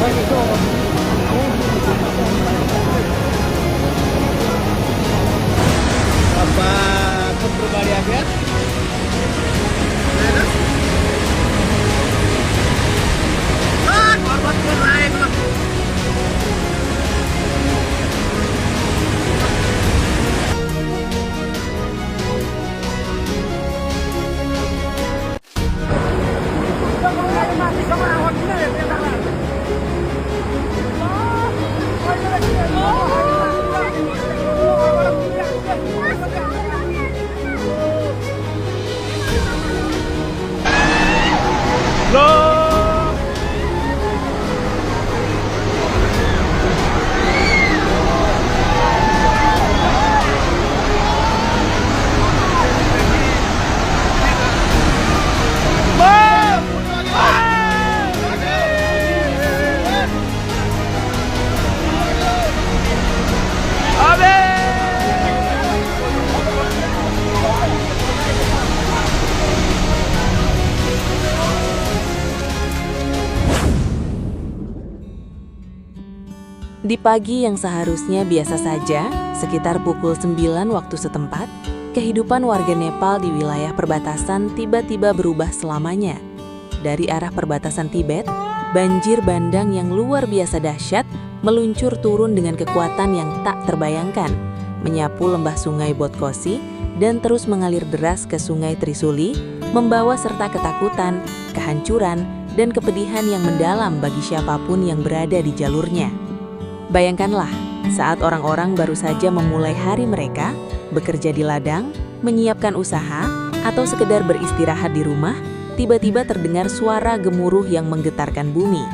Apa pun berbalik ya? Korban lain. Di pagi yang seharusnya biasa saja, sekitar pukul 9 waktu setempat, kehidupan warga Nepal di wilayah perbatasan tiba-tiba berubah selamanya. Dari arah perbatasan Tibet, banjir bandang yang luar biasa dahsyat meluncur turun dengan kekuatan yang tak terbayangkan, menyapu lembah sungai Botkosi dan terus mengalir deras ke sungai Trisuli, membawa serta ketakutan, kehancuran, dan kepedihan yang mendalam bagi siapapun yang berada di jalurnya. Bayangkanlah, saat orang-orang baru saja memulai hari mereka, bekerja di ladang, menyiapkan usaha, atau sekedar beristirahat di rumah, tiba-tiba terdengar suara gemuruh yang menggetarkan bumi.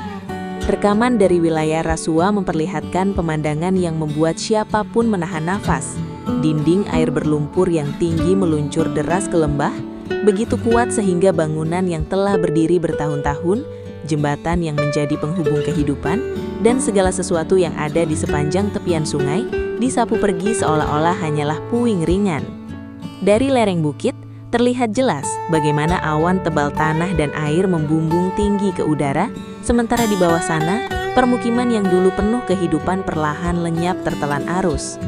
Rekaman dari wilayah Rasua memperlihatkan pemandangan yang membuat siapapun menahan nafas. Dinding air berlumpur yang tinggi meluncur deras ke lembah, begitu kuat sehingga bangunan yang telah berdiri bertahun-tahun, jembatan yang menjadi penghubung kehidupan, dan segala sesuatu yang ada di sepanjang tepian sungai disapu pergi seolah-olah hanyalah puing ringan. Dari lereng bukit, terlihat jelas bagaimana awan tebal tanah dan air membumbung tinggi ke udara, sementara di bawah sana, permukiman yang dulu penuh kehidupan perlahan lenyap tertelan arus.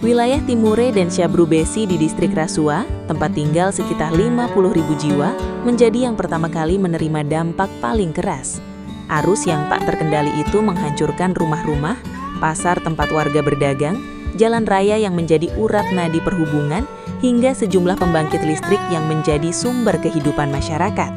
Wilayah Timure dan Syabrubesi di distrik Rasua, tempat tinggal sekitar 50.000 jiwa, menjadi yang pertama kali menerima dampak paling keras. Arus yang tak terkendali itu menghancurkan rumah-rumah, pasar tempat warga berdagang, jalan raya yang menjadi urat nadi perhubungan, hingga sejumlah pembangkit listrik yang menjadi sumber kehidupan masyarakat.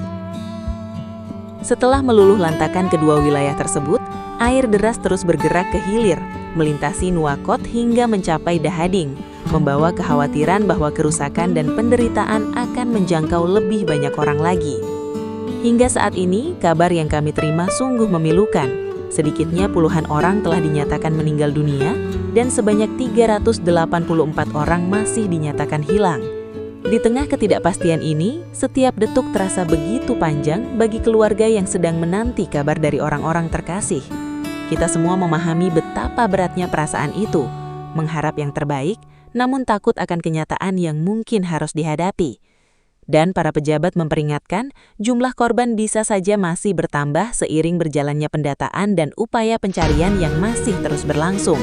Setelah meluluh lantakan kedua wilayah tersebut, air deras terus bergerak ke hilir, melintasi Nuwakot hingga mencapai Dahading, membawa kekhawatiran bahwa kerusakan dan penderitaan akan menjangkau lebih banyak orang lagi. Hingga saat ini, kabar yang kami terima sungguh memilukan. Sedikitnya puluhan orang telah dinyatakan meninggal dunia dan sebanyak 384 orang masih dinyatakan hilang. Di tengah ketidakpastian ini, setiap detuk terasa begitu panjang bagi keluarga yang sedang menanti kabar dari orang-orang terkasih. Kita semua memahami betapa beratnya perasaan itu, mengharap yang terbaik, namun takut akan kenyataan yang mungkin harus dihadapi. Dan para pejabat memperingatkan, jumlah korban bisa saja masih bertambah seiring berjalannya pendataan dan upaya pencarian yang masih terus berlangsung.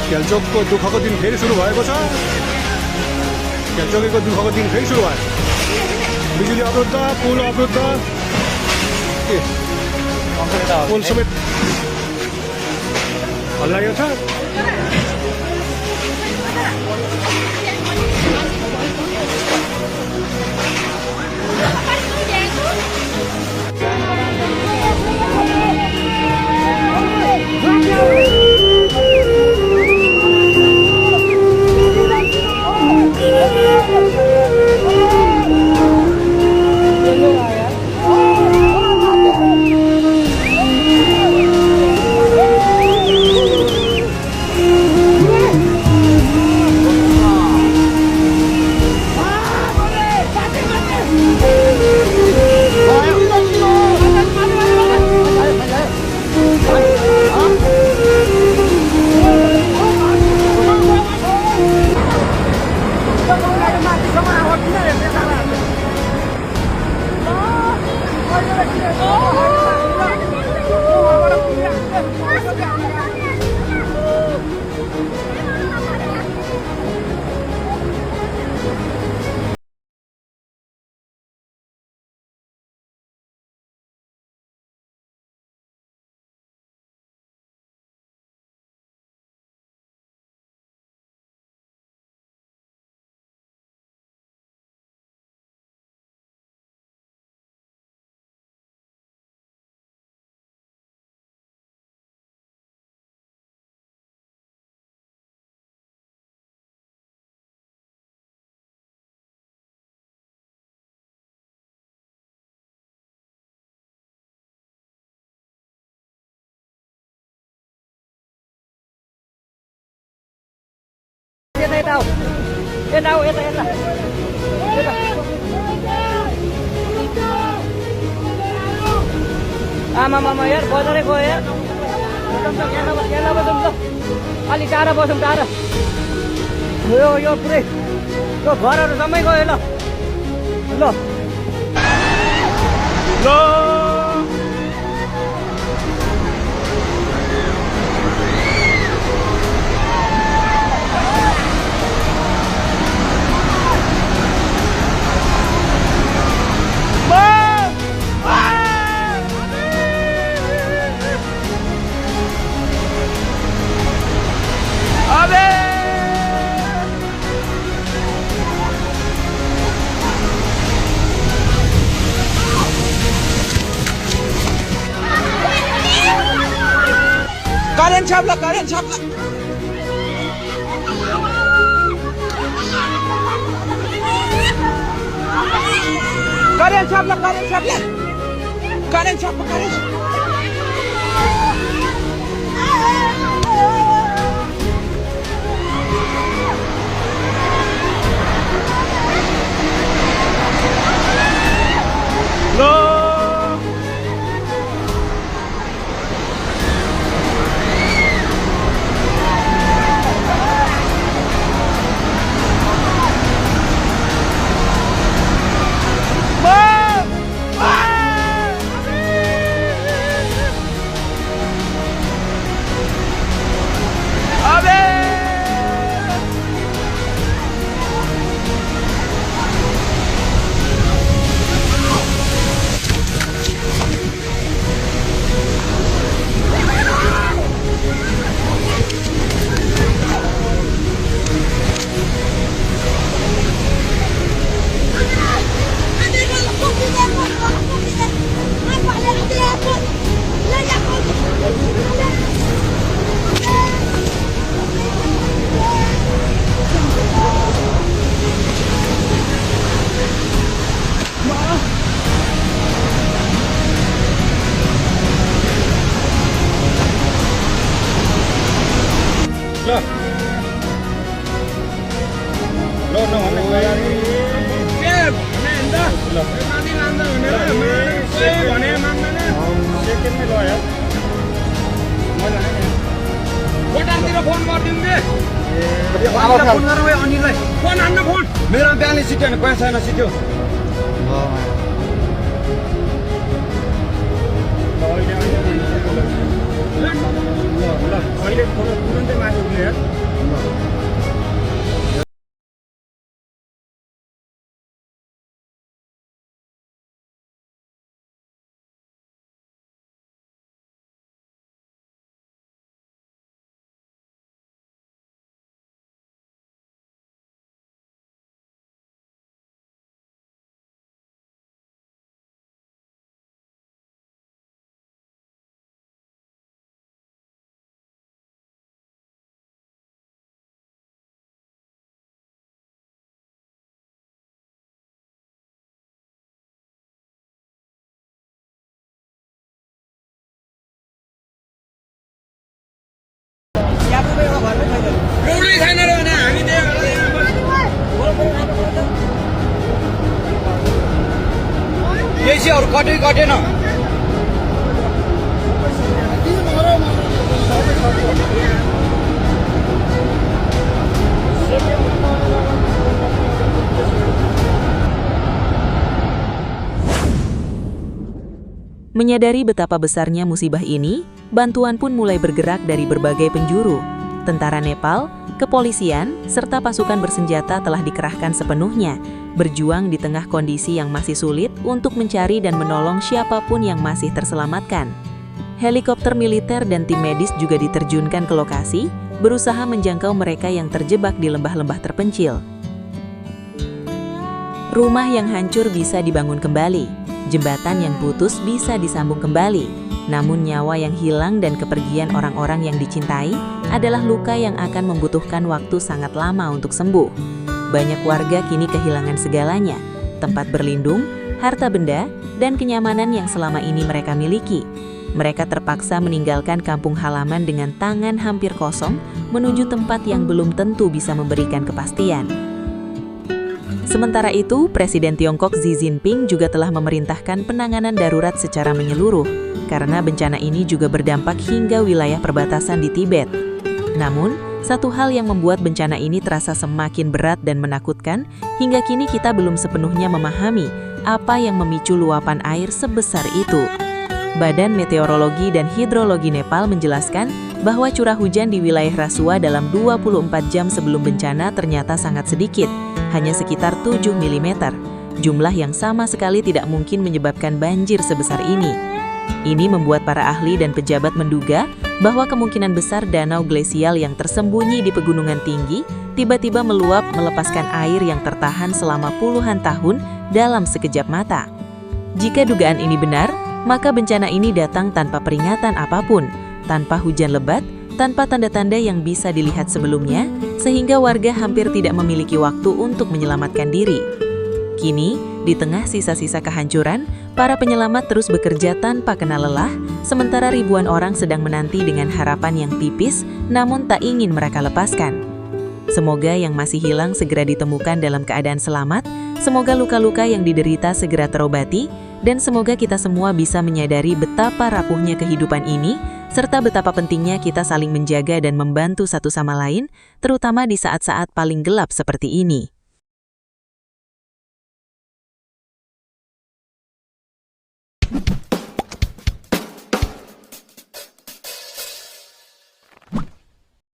Kelcok ko dukhako din फेरि सुरु भएको छ। Kelcokको दुखको दिन फेरि सुरु भयो। बिजुली अवरुद्ध, पुल अवरुद्ध, पुल समेत हल्लायो छ। आमा यार बजारै गयो यार यहाँ बसौँ ल अलिक टाढा बसौँ टाढा यो पुरै यो घरहरू जम्मै गयो ल ल Kalian caplak, kalian caplak. Kalian caplak, kalian caplak. Kalian caplak, kalian caplak. Phone गर अनिललाई फोन हान्न फोन मेरो बिहान सिट्यो भने पैसा छैन सिट्यो अहिले तुरन्तै माथि उठ्ने एउटै छैन रे भने हामी यही अरू कटेन Menyadari betapa besarnya musibah ini, bantuan pun mulai bergerak dari berbagai penjuru. Tentara Nepal, kepolisian, serta pasukan bersenjata telah dikerahkan sepenuhnya, berjuang di tengah kondisi yang masih sulit untuk mencari dan menolong siapapun yang masih terselamatkan. Helikopter militer dan tim medis juga diterjunkan ke lokasi, berusaha menjangkau mereka yang terjebak di lembah-lembah terpencil. Rumah yang hancur bisa dibangun kembali. Jembatan yang putus bisa disambung kembali, namun nyawa yang hilang dan kepergian orang-orang yang dicintai adalah luka yang akan membutuhkan waktu sangat lama untuk sembuh. Banyak warga kini kehilangan segalanya, tempat berlindung, harta benda, dan kenyamanan yang selama ini mereka miliki. mereka terpaksa meninggalkan kampung halaman dengan tangan hampir kosong menuju tempat yang belum tentu bisa memberikan kepastian. Sementara itu, Presiden Tiongkok Xi Jinping juga telah memerintahkan penanganan darurat secara menyeluruh, karena bencana ini juga berdampak hingga wilayah perbatasan di Tibet. Namun, satu hal yang membuat bencana ini terasa semakin berat dan menakutkan, hingga kini kita belum sepenuhnya memahami apa yang memicu luapan air sebesar itu. Badan Meteorologi dan Hidrologi Nepal menjelaskan bahwa curah hujan di wilayah Rasua dalam 24 jam sebelum bencana ternyata sangat sedikit, hanya sekitar 7 mm, jumlah yang sama sekali tidak mungkin menyebabkan banjir sebesar ini. Ini membuat para ahli dan pejabat menduga bahwa kemungkinan besar danau glasial yang tersembunyi di pegunungan tinggi tiba-tiba meluap melepaskan air yang tertahan selama puluhan tahun dalam sekejap mata. Jika dugaan ini benar, maka bencana ini datang tanpa peringatan apapun, tanpa hujan lebat, tanpa tanda-tanda yang bisa dilihat sebelumnya, sehingga warga hampir tidak memiliki waktu untuk menyelamatkan diri. Kini, di tengah sisa-sisa kehancuran, para penyelamat terus bekerja tanpa kenal lelah, sementara ribuan orang sedang menanti dengan harapan yang tipis, namun tak ingin mereka lepaskan. Semoga yang masih hilang segera ditemukan dalam keadaan selamat, semoga luka-luka yang diderita segera terobati, dan semoga kita semua bisa menyadari betapa rapuhnya kehidupan ini, serta betapa pentingnya kita saling menjaga dan membantu satu sama lain, terutama di saat-saat paling gelap seperti ini.